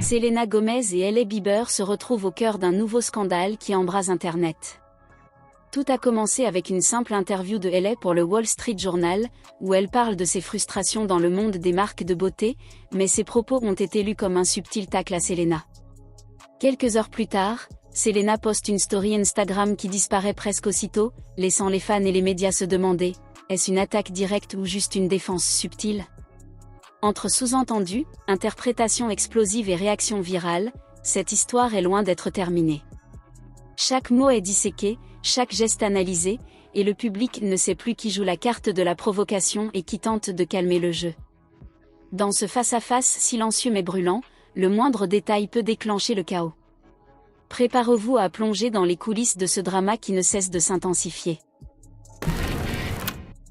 Selena Gomez et Hailey Bieber se retrouvent au cœur d'un nouveau scandale qui embrase Internet. Tout a commencé avec une simple interview de Hailey pour le Wall Street Journal, où elle parle de ses frustrations dans le monde des marques de beauté, mais ses propos ont été lus comme un subtil tacle à Selena. Quelques heures plus tard, Selena poste une story Instagram qui disparaît presque aussitôt, laissant les fans et les médias se demander, est-ce une attaque directe ou juste une défense subtile ? Entre sous-entendus, interprétations explosives et réactions virales, cette histoire est loin d'être terminée. Chaque mot est disséqué, chaque geste analysé, et le public ne sait plus qui joue la carte de la provocation et qui tente de calmer le jeu. Dans ce face-à-face silencieux mais brûlant, le moindre détail peut déclencher le chaos. Préparez-vous à plonger dans les coulisses de ce drama qui ne cesse de s'intensifier.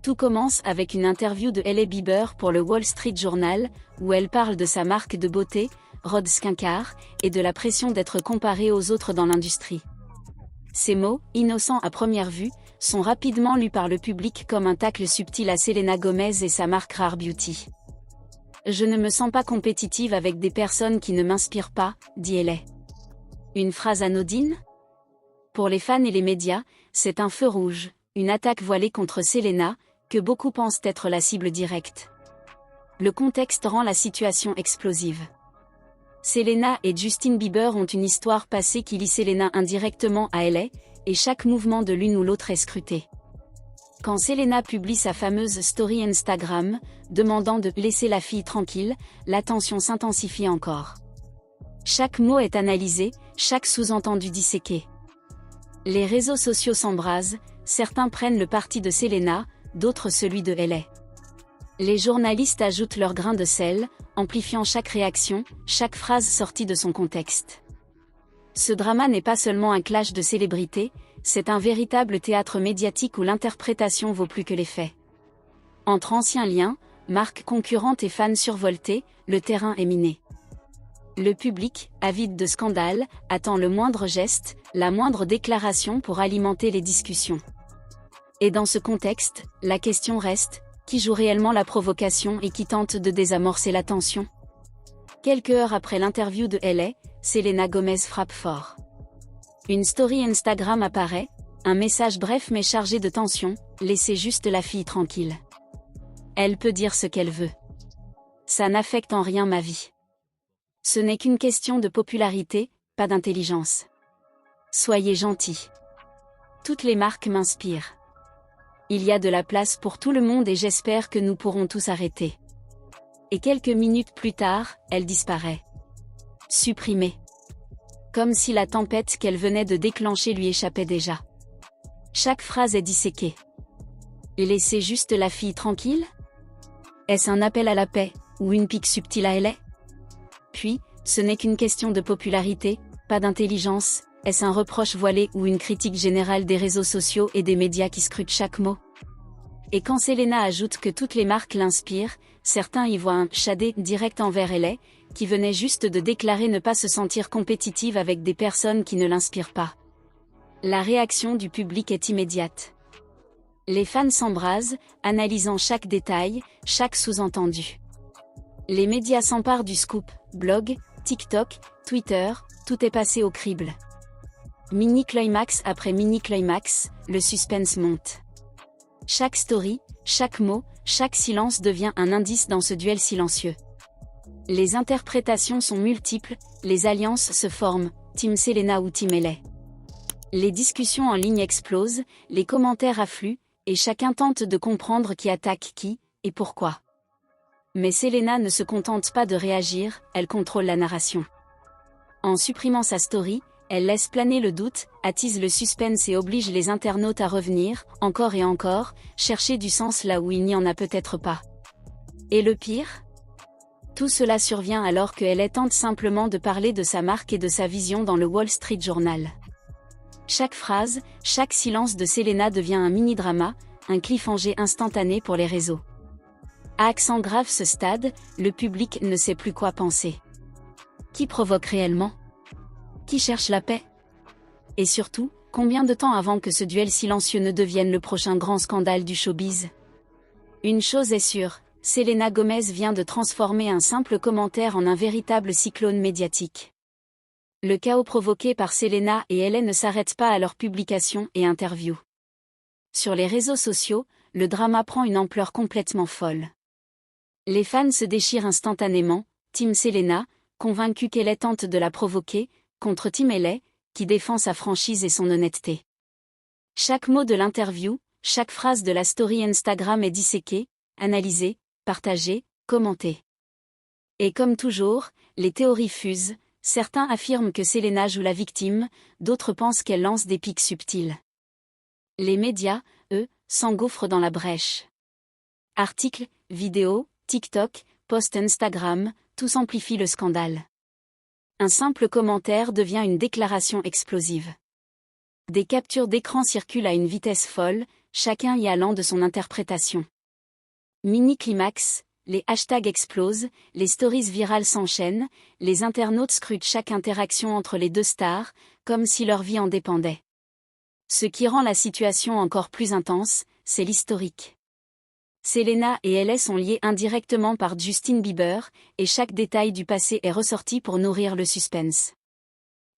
Tout commence avec une interview de Hailey Bieber pour le Wall Street Journal, où elle parle de sa marque de beauté, Rhode Skincare, et de la pression d'être comparée aux autres dans l'industrie. Ces mots, innocents à première vue, sont rapidement lus par le public comme un tacle subtil à Selena Gomez et sa marque Rare Beauty. « Je ne me sens pas compétitive avec des personnes qui ne m'inspirent pas », dit Hailey. Une phrase anodine ? Pour les fans et les médias, c'est un feu rouge, une attaque voilée contre Selena, que beaucoup pensent être la cible directe. Le contexte rend la situation explosive. Selena et Justin Bieber ont une histoire passée qui lie Selena indirectement à Hailey, et chaque mouvement de l'une ou l'autre est scruté. Quand Selena publie sa fameuse story Instagram, demandant de « laisser la fille tranquille », la tension s'intensifie encore. Chaque mot est analysé, chaque sous-entendu disséqué. Les réseaux sociaux s'embrasent, certains prennent le parti de Selena, d'autres celui de Hailey. Les journalistes ajoutent leur grain de sel, amplifiant chaque réaction, chaque phrase sortie de son contexte. Ce drama n'est pas seulement un clash de célébrités, c'est un véritable théâtre médiatique où l'interprétation vaut plus que les faits. Entre anciens liens, marques concurrentes et fans survoltés, le terrain est miné. Le public, avide de scandales, attend le moindre geste, la moindre déclaration pour alimenter les discussions. Et dans ce contexte, la question reste, qui joue réellement la provocation et qui tente de désamorcer la tension ? Quelques heures après l'interview de Hailey, Selena Gomez frappe fort. Une story Instagram apparaît, un message bref mais chargé de tension, laissez juste la fille tranquille. Elle peut dire ce qu'elle veut. Ça n'affecte en rien ma vie. Ce n'est qu'une question de popularité, pas d'intelligence. Soyez gentils. Toutes les marques m'inspirent. Il y a de la place pour tout le monde et j'espère que nous pourrons tous arrêter. Et quelques minutes plus tard, elle disparaît. Supprimée. Comme si la tempête qu'elle venait de déclencher lui échappait déjà. Chaque phrase est disséquée. Laissez juste la fille tranquille ? Est-ce un appel à la paix, ou une pique subtile à Hailey ? Puis, ce n'est qu'une question de popularité, pas d'intelligence. Est-ce un reproche voilé ou une critique générale des réseaux sociaux et des médias qui scrutent chaque mot ? Et quand Selena ajoute que toutes les marques l'inspirent, certains y voient un shadé direct envers Hailey, qui venait juste de déclarer ne pas se sentir compétitive avec des personnes qui ne l'inspirent pas. La réaction du public est immédiate. Les fans s'embrasent, analysant chaque détail, chaque sous-entendu. Les médias s'emparent du scoop, blog, TikTok, Twitter, tout est passé au crible. Mini-climax après mini-climax, le suspense monte. Chaque story, chaque mot, chaque silence devient un indice dans ce duel silencieux. Les interprétations sont multiples, les alliances se forment, Team Selena ou Team Hailey. Les discussions en ligne explosent, les commentaires affluent, et chacun tente de comprendre qui attaque qui, et pourquoi. Mais Selena ne se contente pas de réagir, elle contrôle la narration. En supprimant sa story, elle laisse planer le doute, attise le suspense et oblige les internautes à revenir, encore et encore, chercher du sens là où il n'y en a peut-être pas. Et le pire ? Tout cela survient alors que Hailey tente simplement de parler de sa marque et de sa vision dans le Wall Street Journal. Chaque phrase, chaque silence de Selena devient un mini-drama, un cliffhanger instantané pour les réseaux. À accent grave ce stade, le public ne sait plus quoi penser. Qui provoque réellement ? Qui cherche la paix ? Et surtout, combien de temps avant que ce duel silencieux ne devienne le prochain grand scandale du showbiz ? Une chose est sûre, Selena Gomez vient de transformer un simple commentaire en un véritable cyclone médiatique. Le chaos provoqué par Selena et Elle ne s'arrête pas à leurs publications et interviews. Sur les réseaux sociaux, le drama prend une ampleur complètement folle. Les fans se déchirent instantanément, Team Selena, convaincu qu'elle tente de la provoquer, contre Team Elle, qui défend sa franchise et son honnêteté. Chaque mot de l'interview, chaque phrase de la story Instagram est disséquée, analysée, partagée, commentée. Et comme toujours, les théories fusent, certains affirment que Selena joue la victime, d'autres pensent qu'elle lance des pics subtils. Les médias, eux, s'engouffrent dans la brèche. Articles, vidéos, TikTok, posts Instagram, tout amplifie le scandale. Un simple commentaire devient une déclaration explosive. Des captures d'écran circulent à une vitesse folle, chacun y allant de son interprétation. Mini-climax, les hashtags explosent, les stories virales s'enchaînent, les internautes scrutent chaque interaction entre les deux stars, comme si leur vie en dépendait. Ce qui rend la situation encore plus intense, c'est l'historique. Selena et Elle sont liées indirectement par Justin Bieber, et chaque détail du passé est ressorti pour nourrir le suspense.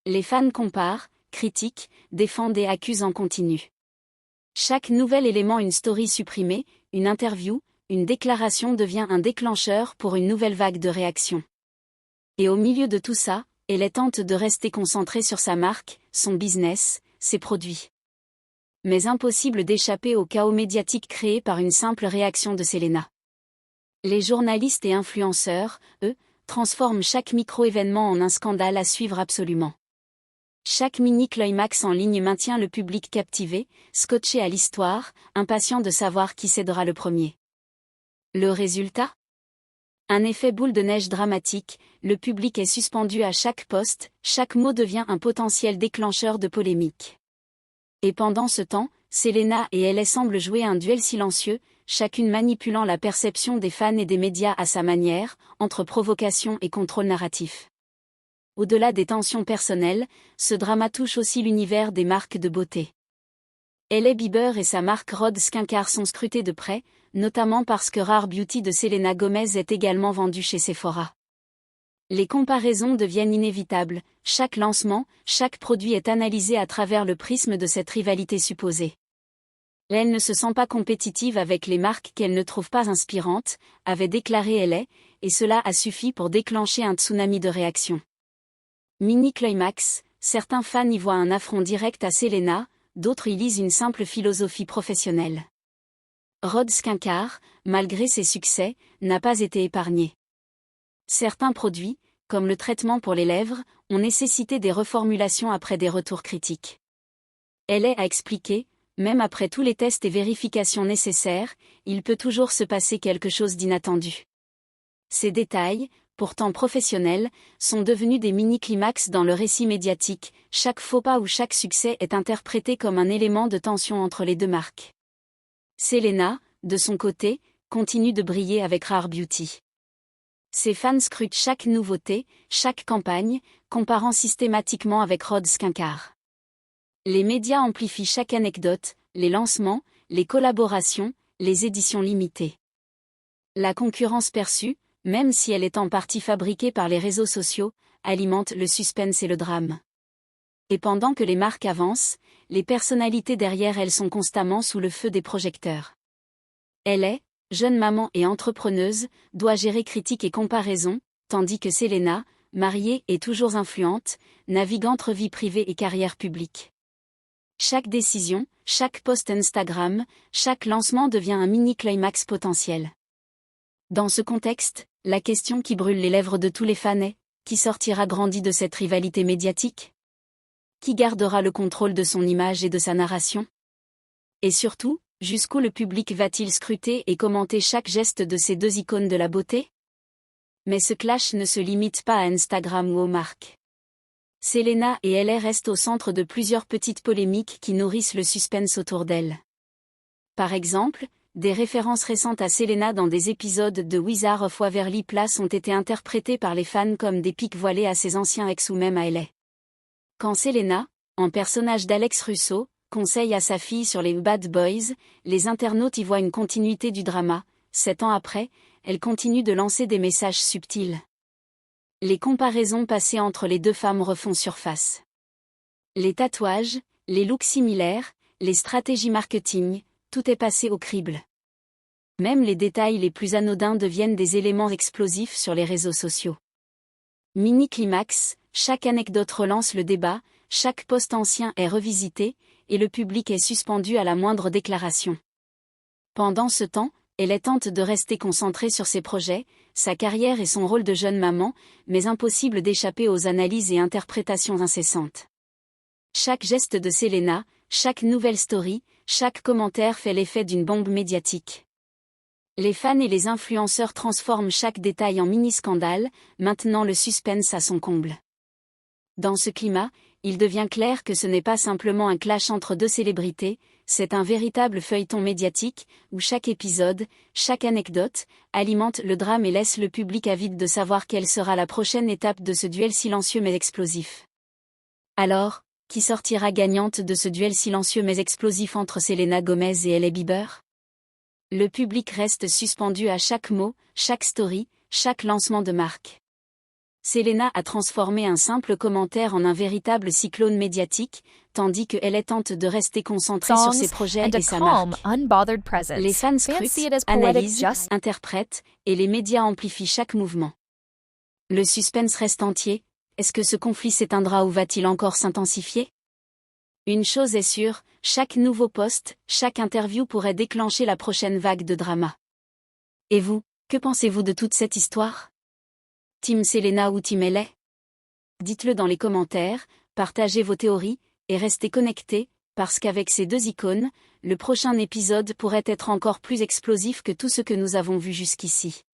Les fans comparent, critiquent, défendent et accusent en continu. Chaque nouvel élément, une story supprimée, une interview, une déclaration devient un déclencheur pour une nouvelle vague de réactions. Et au milieu de tout ça, Elle tente de rester concentrée sur sa marque, son business, ses produits. Mais impossible d'échapper au chaos médiatique créé par une simple réaction de Selena. Les journalistes et influenceurs, eux, transforment chaque micro-événement en un scandale à suivre absolument. Chaque mini-climax en ligne maintient le public captivé, scotché à l'histoire, impatient de savoir qui cédera le premier. Le résultat ? Un effet boule de neige dramatique, le public est suspendu à chaque post, chaque mot devient un potentiel déclencheur de polémique. Et pendant ce temps, Selena et Elle semblent jouer un duel silencieux, chacune manipulant la perception des fans et des médias à sa manière, entre provocation et contrôle narratif. Au-delà des tensions personnelles, ce drama touche aussi l'univers des marques de beauté. Hailey Bieber et sa marque Rhode Skincare sont scrutées de près, notamment parce que Rare Beauty de Selena Gomez est également vendu chez Sephora. Les comparaisons deviennent inévitables, chaque lancement, chaque produit est analysé à travers le prisme de cette rivalité supposée. Elle ne se sent pas compétitive avec les marques qu'elle ne trouve pas inspirantes, avait déclaré Elle, et cela a suffi pour déclencher un tsunami de réactions. Mini-climax, certains fans y voient un affront direct à Selena, d'autres y lisent une simple philosophie professionnelle. Rhode Skincare, malgré ses succès, n'a pas été épargné. Certains produits, comme le traitement pour les lèvres, ont nécessité des reformulations après des retours critiques. Elle a expliqué, même après tous les tests et vérifications nécessaires, il peut toujours se passer quelque chose d'inattendu. Ces détails, pourtant professionnels, sont devenus des mini-climax dans le récit médiatique, chaque faux pas ou chaque succès est interprété comme un élément de tension entre les deux marques. Selena, de son côté, continue de briller avec Rare Beauty. Ses fans scrutent chaque nouveauté, chaque campagne, comparant systématiquement avec Rhode Skincare. Les médias amplifient chaque anecdote, les lancements, les collaborations, les éditions limitées. La concurrence perçue, même si elle est en partie fabriquée par les réseaux sociaux, alimente le suspense et le drame. Et pendant que les marques avancent, les personnalités derrière elles sont constamment sous le feu des projecteurs. Elle est, jeune maman et entrepreneuse, doit gérer critiques et comparaisons, tandis que Selena, mariée et toujours influente, navigue entre vie privée et carrière publique. Chaque décision, chaque post Instagram, chaque lancement devient un mini-climax potentiel. Dans ce contexte, la question qui brûle les lèvres de tous les fans est, qui sortira grandi de cette rivalité médiatique ? Qui gardera le contrôle de son image et de sa narration ? Et surtout, jusqu'où le public va-t-il scruter et commenter chaque geste de ces deux icônes de la beauté ? Mais ce clash ne se limite pas à Instagram ou aux marques. Selena et Elle restent au centre de plusieurs petites polémiques qui nourrissent le suspense autour d'elle. Par exemple, des références récentes à Selena dans des épisodes de Wizard of Waverly Place ont été interprétées par les fans comme des pics voilés à ses anciens ex ou même à Elle. Quand Selena, en personnage d'Alex Russo, conseille à sa fille sur les Bad Boys, les internautes y voient une continuité du drama. 7 ans après, elle continue de lancer des messages subtils. Les comparaisons passées entre les deux femmes refont surface. Les tatouages, les looks similaires, les stratégies marketing, tout est passé au crible. Même les détails les plus anodins deviennent des éléments explosifs sur les réseaux sociaux. Mini-climax, chaque anecdote relance le débat, chaque post ancien est revisité, et le public est suspendu à la moindre déclaration. Pendant ce temps, elle tente de rester concentrée sur ses projets, sa carrière et son rôle de jeune maman, mais impossible d'échapper aux analyses et interprétations incessantes. Chaque geste de Selena, chaque nouvelle story, chaque commentaire fait l'effet d'une bombe médiatique. Les fans et les influenceurs transforment chaque détail en mini-scandale, maintenant le suspense à son comble. Dans ce climat, il devient clair que ce n'est pas simplement un clash entre deux célébrités, c'est un véritable feuilleton médiatique, où chaque épisode, chaque anecdote, alimente le drame et laisse le public avide de savoir quelle sera la prochaine étape de ce duel silencieux mais explosif. Alors, qui sortira gagnante de ce duel silencieux mais explosif entre Selena Gomez et Hailey Bieber? Le public reste suspendu à chaque mot, chaque story, chaque lancement de marque. Selena a transformé un simple commentaire en un véritable cyclone médiatique, tandis que elle tente de rester concentrée sur ses projets et sa marque. Les fans scrutent, analysent, interprètent, et les médias amplifient chaque mouvement. Le suspense reste entier. Est-ce que ce conflit s'éteindra ou va-t-il encore s'intensifier? Une chose est sûre, chaque nouveau post, chaque interview pourrait déclencher la prochaine vague de drama. Et vous, que pensez-vous de toute cette histoire? Team Selena ou Team Hailey? Dites-le dans les commentaires, partagez vos théories, et restez connectés, parce qu'avec ces deux icônes, le prochain épisode pourrait être encore plus explosif que tout ce que nous avons vu jusqu'ici.